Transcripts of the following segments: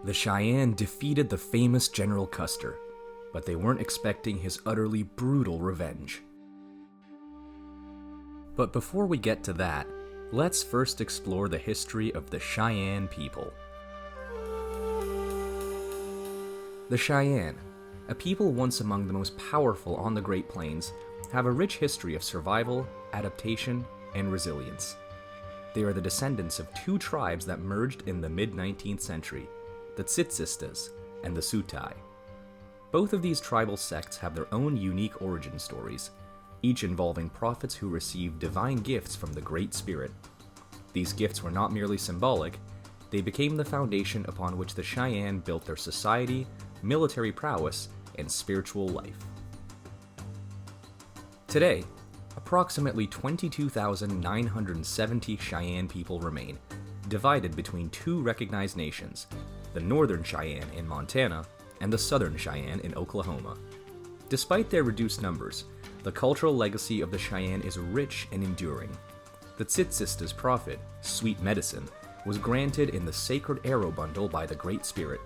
The Cheyenne defeated the famous General Custer, but they weren't expecting his utterly brutal revenge. But before we get to that, let's first explore the history of the Cheyenne people. The Cheyenne, a people once among the most powerful on the Great Plains, have a rich history of survival, adaptation, and resilience. They are the descendants of two tribes that merged in the mid-19th century, the Tsitsistas and the Sutai. Both of these tribal sects have their own unique origin stories, each involving prophets who received divine gifts from the Great Spirit. These gifts were not merely symbolic, they became the foundation upon which the Cheyenne built their society, military prowess, and spiritual life. Today, approximately 22,970 Cheyenne people remain, divided between two recognized nations, the Northern Cheyenne in Montana and the Southern Cheyenne in Oklahoma. Despite their reduced numbers, the cultural legacy of the Cheyenne is rich and enduring. The Tsitsistas' prophet, Sweet Medicine, was granted in the Sacred Arrow Bundle by the Great Spirit.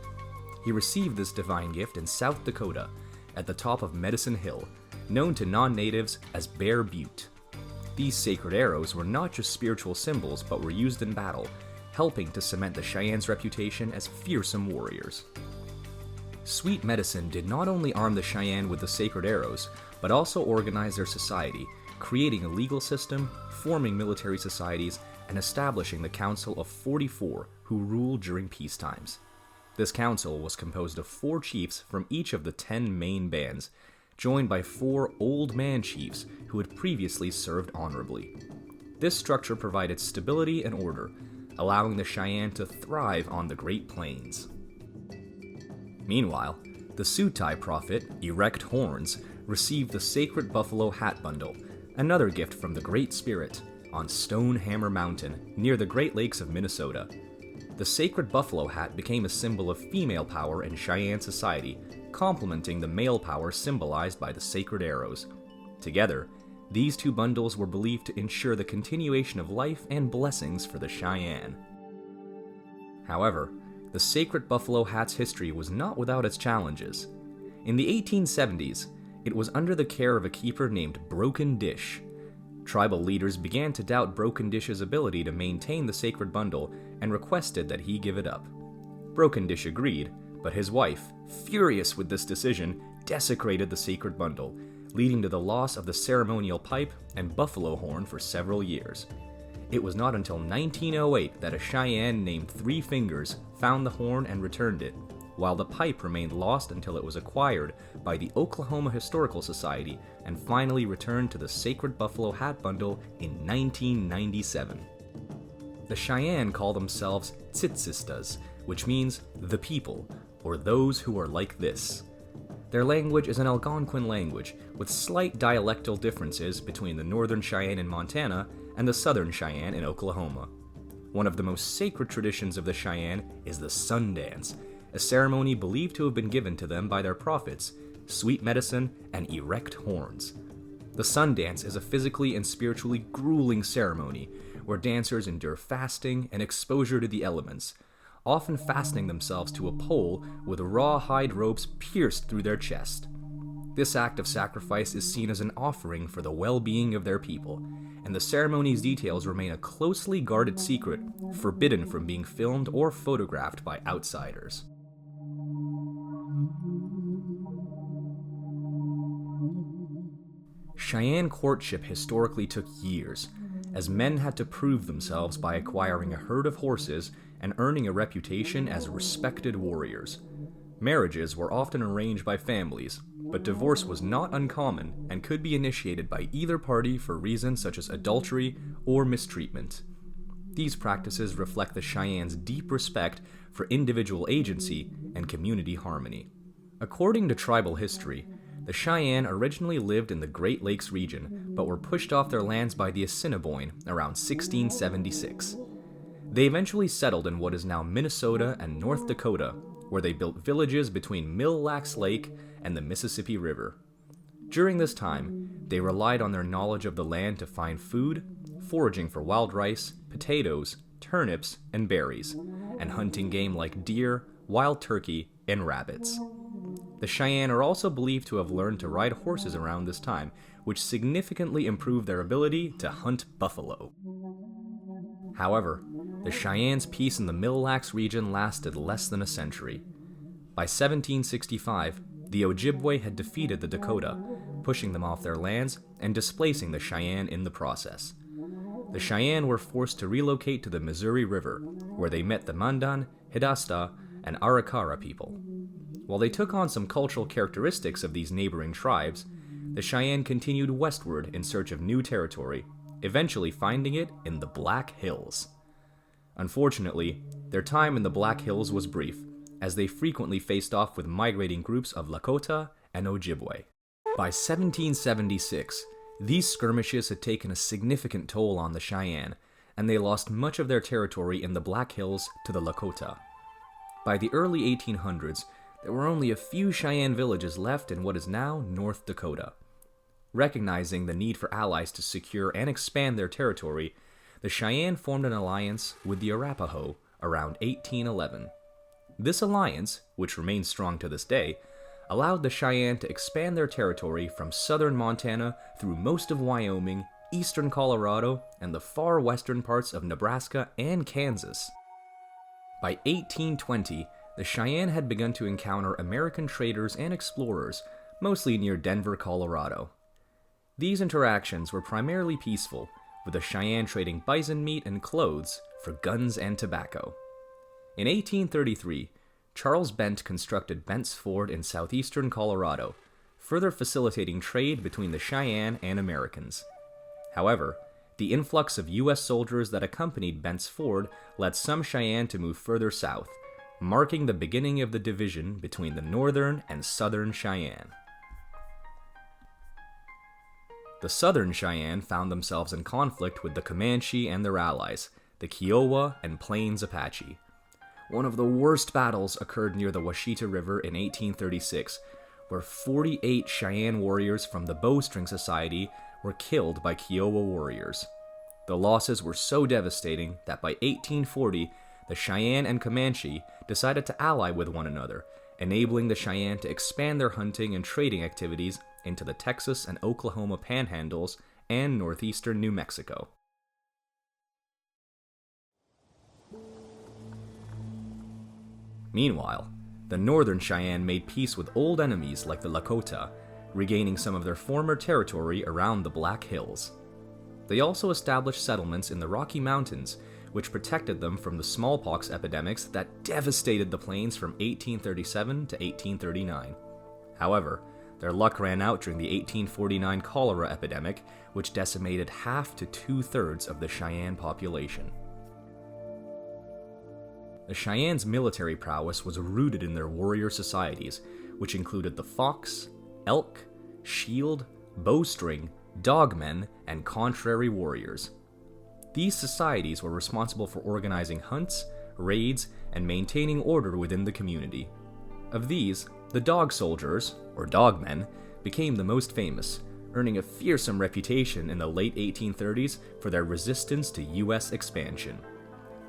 He received this divine gift in South Dakota, at the top of Medicine Hill, known to non-natives as Bear Butte. These sacred arrows were not just spiritual symbols, but were used in battle, helping to cement the Cheyenne's reputation as fearsome warriors. Sweet Medicine did not only arm the Cheyenne with the sacred arrows, but also organize their society, creating a legal system, forming military societies, and establishing the Council of 44 who ruled during peace times. This council was composed of 4 chiefs from each of the 10 main bands, joined by 4 old man chiefs who had previously served honorably. This structure provided stability and order, allowing the Cheyenne to thrive on the Great Plains. Meanwhile, the Sutai prophet, Erect Horns, received the sacred buffalo hat bundle, another gift from the Great Spirit, on Stone Hammer Mountain near the Great Lakes of Minnesota. The sacred buffalo hat became a symbol of female power in Cheyenne society, complementing the male power symbolized by the sacred arrows. Together, these two bundles were believed to ensure the continuation of life and blessings for the Cheyenne. However, the sacred buffalo hat's history was not without its challenges. In the 1870s, it was under the care of a keeper named Broken Dish. Tribal leaders began to doubt Broken Dish's ability to maintain the sacred bundle and requested that he give it up. Broken Dish agreed, but his wife, furious with this decision, desecrated the sacred bundle, leading to the loss of the ceremonial pipe and buffalo horn for several years. It was not until 1908 that a Cheyenne named Three Fingers found the horn and returned it, while the pipe remained lost until it was acquired by the Oklahoma Historical Society and finally returned to the sacred buffalo hat bundle in 1997. The Cheyenne call themselves Tsitsistas, which means the people, or those who are like this. Their language is an Algonquin language, with slight dialectal differences between the Northern Cheyenne in Montana and the Southern Cheyenne in Oklahoma. One of the most sacred traditions of the Cheyenne is the Sun Dance, a ceremony believed to have been given to them by their prophets, Sweet Medicine and Erect Horns. The Sun Dance is a physically and spiritually grueling ceremony where dancers endure fasting and exposure to the elements, often fastening themselves to a pole with raw hide ropes pierced through their chest. This act of sacrifice is seen as an offering for the well-being of their people, and the ceremony's details remain a closely guarded secret, forbidden from being filmed or photographed by outsiders. Cheyenne courtship historically took years, as men had to prove themselves by acquiring a herd of horses and earning a reputation as respected warriors. Marriages were often arranged by families, but divorce was not uncommon and could be initiated by either party for reasons such as adultery or mistreatment. These practices reflect the Cheyenne's deep respect for individual agency and community harmony. According to tribal history, the Cheyenne originally lived in the Great Lakes region, but were pushed off their lands by the Assiniboine around 1676. They eventually settled in what is now Minnesota and North Dakota, where they built villages between Mille Lacs Lake and the Mississippi River. During this time, they relied on their knowledge of the land to find food, foraging for wild rice, potatoes, turnips, and berries, and hunting game like deer, wild turkey, and rabbits. The Cheyenne are also believed to have learned to ride horses around this time, which significantly improved their ability to hunt buffalo. However, the Cheyennes' peace in the Mille Lacs region lasted less than a century. By 1765, the Ojibwe had defeated the Dakota, pushing them off their lands and displacing the Cheyenne in the process. The Cheyenne were forced to relocate to the Missouri River, where they met the Mandan, Hidasta, and Arikara people. While they took on some cultural characteristics of these neighboring tribes, the Cheyenne continued westward in search of new territory, eventually finding it in the Black Hills. Unfortunately, their time in the Black Hills was brief, as they frequently faced off with migrating groups of Lakota and Ojibwe. By 1776, these skirmishes had taken a significant toll on the Cheyenne, and they lost much of their territory in the Black Hills to the Lakota. By the early 1800s, there were only a few Cheyenne villages left in what is now North Dakota. Recognizing the need for allies to secure and expand their territory, the Cheyenne formed an alliance with the Arapaho around 1811. This alliance, which remains strong to this day, allowed the Cheyenne to expand their territory from southern Montana through most of Wyoming, eastern Colorado, and the far western parts of Nebraska and Kansas. By 1820, the Cheyenne had begun to encounter American traders and explorers, mostly near Denver, Colorado. These interactions were primarily peaceful, with the Cheyenne trading bison meat and clothes for guns and tobacco. In 1833, Charles Bent constructed Bent's Ford in southeastern Colorado, further facilitating trade between the Cheyenne and Americans. However, the influx of U.S. soldiers that accompanied Bent's Ford led some Cheyenne to move further south, marking the beginning of the division between the northern and southern Cheyenne. The southern Cheyenne found themselves in conflict with the Comanche and their allies, the Kiowa and Plains Apache. One of the worst battles occurred near the Washita River in 1836, where 48 Cheyenne warriors from the Bowstring Society were killed by Kiowa warriors. The losses were so devastating that by 1840, the Cheyenne and Comanche decided to ally with one another, enabling the Cheyenne to expand their hunting and trading activities into the Texas and Oklahoma panhandles and northeastern New Mexico. Meanwhile, the northern Cheyenne made peace with old enemies like the Lakota, regaining some of their former territory around the Black Hills. They also established settlements in the Rocky Mountains, which protected them from the smallpox epidemics that devastated the plains from 1837 to 1839. However, their luck ran out during the 1849 cholera epidemic, which decimated half to two-thirds of the Cheyenne population. The Cheyennes' military prowess was rooted in their warrior societies, which included the Fox, Elk, Shield, Bowstring, Dogmen, and Contrary warriors. These societies were responsible for organizing hunts, raids, and maintaining order within the community. Of these, the Dog Soldiers, or Dogmen, became the most famous, earning a fearsome reputation in the late 1830s for their resistance to U.S. expansion.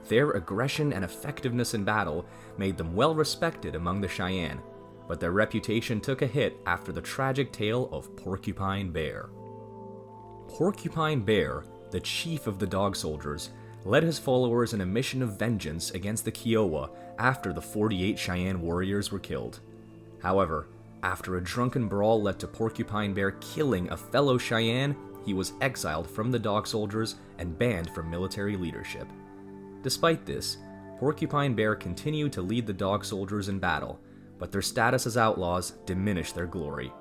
Their aggression and effectiveness in battle made them well respected among the Cheyenne, but their reputation took a hit after the tragic tale of Porcupine Bear. Porcupine Bear, the chief of the Dog Soldiers, led his followers in a mission of vengeance against the Kiowa after the 48 Cheyenne warriors were killed. However, after a drunken brawl led to Porcupine Bear killing a fellow Cheyenne, he was exiled from the Dog Soldiers and banned from military leadership. Despite this, Porcupine Bear continued to lead the Dog Soldiers in battle, but their status as outlaws diminished their glory.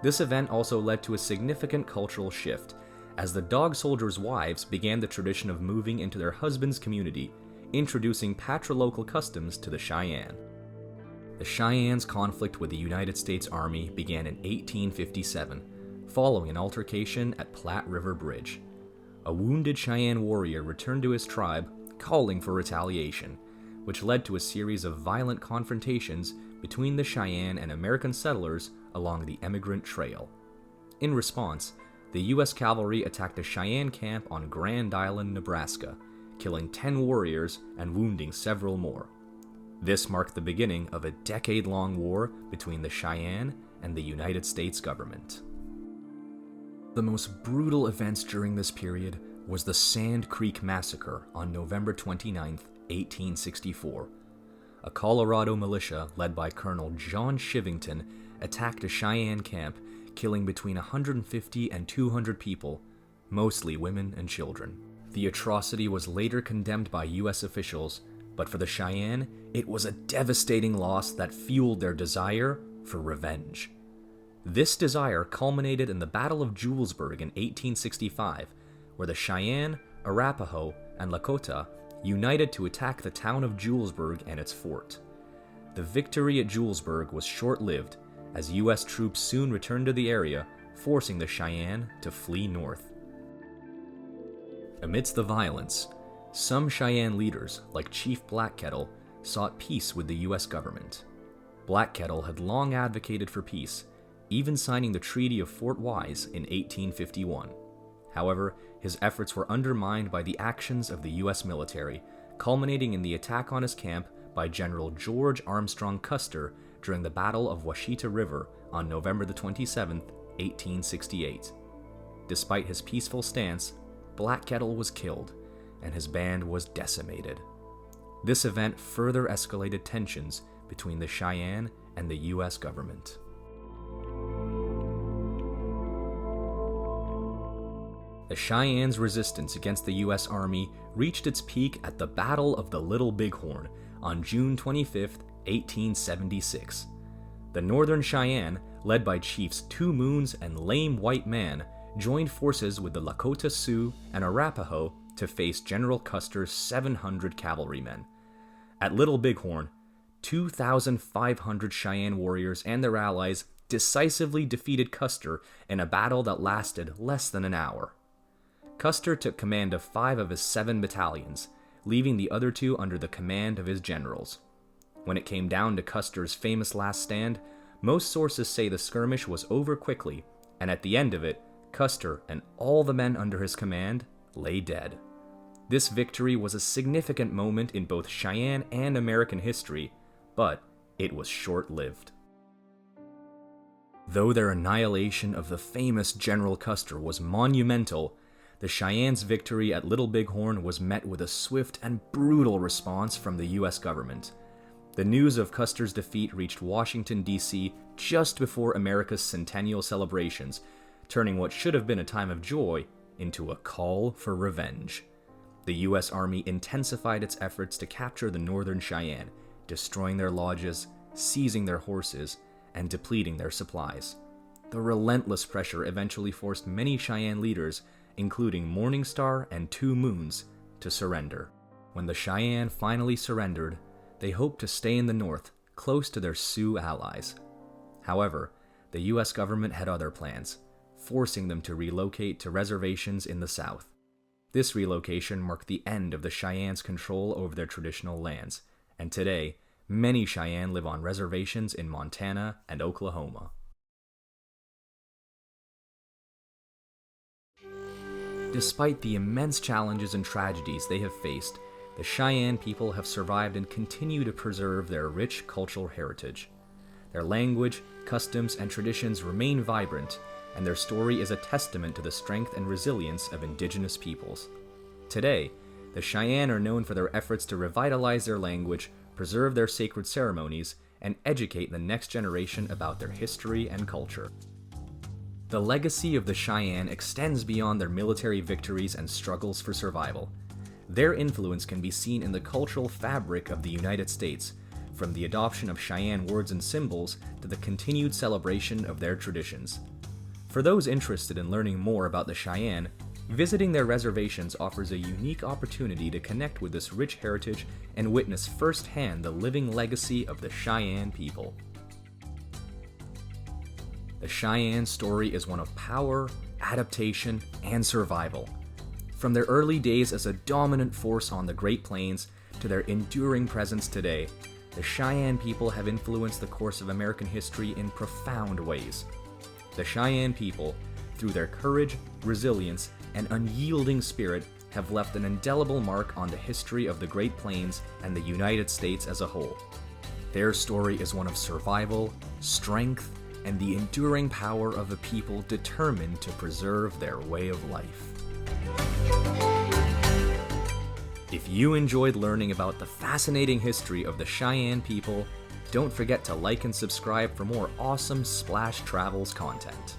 This event also led to a significant cultural shift, as the Dog Soldiers' wives began the tradition of moving into their husband's community, introducing patrilocal customs to the Cheyenne. The Cheyennes' conflict with the United States Army began in 1857, following an altercation at Platte River Bridge. A wounded Cheyenne warrior returned to his tribe, calling for retaliation, which led to a series of violent confrontations between the Cheyenne and American settlers along the Emigrant Trail. In response, the U.S. cavalry attacked a Cheyenne camp on Grand Island, Nebraska, killing 10 warriors and wounding several more. This marked the beginning of a decade-long war between the Cheyenne and the United States government. The most brutal events during this period was the Sand Creek Massacre on November 29, 1864. A Colorado militia led by Colonel John Shivington attacked a Cheyenne camp, killing between 150 and 200 people, mostly women and children. The atrocity was later condemned by U.S. officials, but for the Cheyenne, it was a devastating loss that fueled their desire for revenge. This desire culminated in the Battle of Julesburg in 1865, where the Cheyenne, Arapaho, and Lakota united to attack the town of Julesburg and its fort. The victory at Julesburg was short-lived, as U.S. troops soon returned to the area, forcing the Cheyenne to flee north. Amidst the violence, some Cheyenne leaders, like Chief Blackkettle, sought peace with the U.S. government. Blackkettle had long advocated for peace, even signing the Treaty of Fort Wise in 1851. However, his efforts were undermined by the actions of the U.S. military, culminating in the attack on his camp by General George Armstrong Custer during the Battle of Washita River on November 27, 1868. Despite his peaceful stance, Blackkettle was killed, and his band was decimated. This event further escalated tensions between the Cheyenne and the U.S. government. The Cheyenne's resistance against the U.S. Army reached its peak at the Battle of the Little Bighorn on June 25, 1876. The Northern Cheyenne, led by Chiefs Two Moons and Lame White Man, joined forces with the Lakota Sioux and Arapaho to face General Custer's 700 cavalrymen. At Little Bighorn, 2,500 Cheyenne warriors and their allies decisively defeated Custer in a battle that lasted less than an hour. Custer took command of 5 of his 7 battalions, leaving the other 2 under the command of his generals. When it came down to Custer's famous last stand, most sources say the skirmish was over quickly, and at the end of it, Custer and all the men under his command lay dead. This victory was a significant moment in both Cheyenne and American history, but it was short-lived. Though their annihilation of the famous General Custer was monumental, the Cheyenne's victory at Little Bighorn was met with a swift and brutal response from the U.S. government. The news of Custer's defeat reached Washington, D.C. just before America's centennial celebrations, turning what should have been a time of joy into a call for revenge. The U.S. Army intensified its efforts to capture the Northern Cheyenne, destroying their lodges, seizing their horses, and depleting their supplies. The relentless pressure eventually forced many Cheyenne leaders, including Morning Star and Two Moons, to surrender. When the Cheyenne finally surrendered, they hoped to stay in the north, close to their Sioux allies. However, the U.S. government had other plans, forcing them to relocate to reservations in the south. This relocation marked the end of the Cheyenne's control over their traditional lands, and today, many Cheyenne live on reservations in Montana and Oklahoma. Despite the immense challenges and tragedies they have faced, the Cheyenne people have survived and continue to preserve their rich cultural heritage. Their language, customs, and traditions remain vibrant, and their story is a testament to the strength and resilience of indigenous peoples. Today, the Cheyenne are known for their efforts to revitalize their language, preserve their sacred ceremonies, and educate the next generation about their history and culture. The legacy of the Cheyenne extends beyond their military victories and struggles for survival. Their influence can be seen in the cultural fabric of the United States, from the adoption of Cheyenne words and symbols to the continued celebration of their traditions. For those interested in learning more about the Cheyenne, visiting their reservations offers a unique opportunity to connect with this rich heritage and witness firsthand the living legacy of the Cheyenne people. The Cheyenne story is one of power, adaptation, and survival. From their early days as a dominant force on the Great Plains to their enduring presence today, the Cheyenne people have influenced the course of American history in profound ways. The Cheyenne people, through their courage, resilience, and unyielding spirit, have left an indelible mark on the history of the Great Plains and the United States as a whole. Their story is one of survival, strength, and the enduring power of a people determined to preserve their way of life. If you enjoyed learning about the fascinating history of the Cheyenne people, don't forget to like and subscribe for more awesome Splash Travels content.